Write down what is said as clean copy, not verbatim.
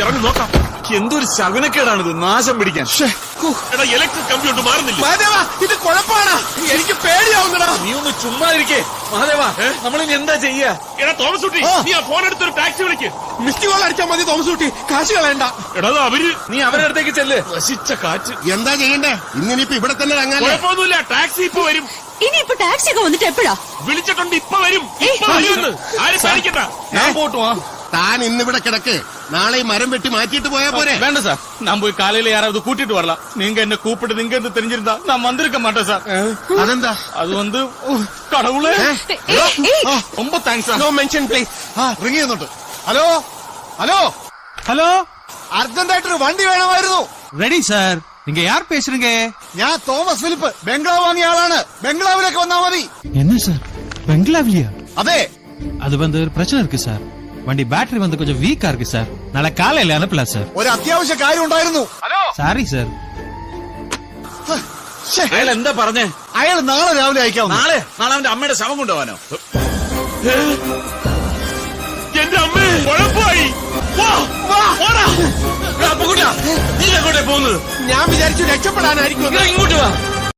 ഇറങ്ങി നോക്കാം. എന്തൊരു ശകുനക്കേടാണിത്, നാശം പിടിക്കാൻ. എടാ ഇലക്ട്രിക് കമ്പ്യൂട്ടർ മാറുന്നില്ല. ഇത് കുഴപ്പമാണ്, എനിക്ക് പേടിയാവുന്നടാ. നീ ഒന്ന് ചുമ്മാ ഇരിക്കേ മഹാദേവ. നമ്മളിനി എന്താ ചെയ്യാ? എടാ തോമസ് കുട്ടി, നീ ആ ഫോൺ എടുത്തൊരു ടാക്സി വിളിക്ക്. മിസ്ഡ് കോൾ അടിച്ചാൽ മതി തോമസ് കുട്ടി, കാശ് കളയണ്ട. എടാ അവര്, നീ അവരുടെ അടുത്തേക്ക് ചെല്ല്. നശിച്ച കാറ്റ്. എന്താ ചെയ്യണ്ടേ? ഇന്നിനിപ്പോ ഇവിടെ തന്നെ തങ്ങാൻ. കുഴപ്പമൊന്നുമില്ല, ടാക്സി ഇപ്പൊ വരും. ഇനിയിപ്പോ ടാക്സി ഒക്കെ വന്നിട്ട് എപ്പോഴാ? വിളിച്ചിട്ടുണ്ട്, ഇപ്പൊ വരും. ആരും പേടിക്കണ്ട. ഞാൻ പോട്ടുവാ. താൻ ഇന്നിവിടെ കിടക്ക്, നാളെ ഈ മരം വെട്ടി മാറ്റിയിട്ട് പോയാ പോരെ? വേണ്ട സാർ, ഞാൻ പോയി കാലയില് யாராவது கூட்டிட்டு வரலாம். நீங்க என்ன கூப்பிட்டு நீங்க இருந்து தெரிஞ்சிருந்தா நான் வந்திருக்க மாட்டேன் சார். അതെന്താ? அது வந்து கடவுளே, ரொம்ப thanks sir. No mention please. Ring ചെയ്യുന്നുണ്ട്. ഹലോ ഹലോ ഹലോ, അർജന്റായിട്ടൊരു വണ്ടി വേണമായിരുന്നു. Ready sir. நீங்க யார் பேசுறீங்க? ഞാൻ തോമസ് ഫിലിപ്പ്, ബംഗ്ലാവ് വാങ്ങിയ ആളാണ്. ബംഗ്ലാവിലേക്ക് വന്നാ മതി. என்ன சார், பெங்களாவிலியா? അതെ, அது வந்து ஒரு பிரச்சனை இருக்கு சார். வண்டி பேட்டரி வந்து கொஞ்சம் வீக்கா இருக்கு சார். நாளை காலையில அனுப்பலாம் சார். ഒരു അത്യാവശ്യ കാര്യം ഉണ്ടായിരുന്നു. Sorry sir. അയാൾ എന്താ പറഞ്ഞേ? അയാൾ നാളെ രാവിലെ അയക്കാം. നാളെ അവന്റെ അമ്മയുടെ ശവം കൊണ്ടുപോകാനോ? എന്റെ അമ്മേ, കുഴപ്പമായി. നീ എങ്ങോട്ടേ പോകുന്നത്? ഞാൻ വിചാരിച്ചു രക്ഷപ്പെടാനായിരിക്കും. ഇങ്ങോട്ട് വാ.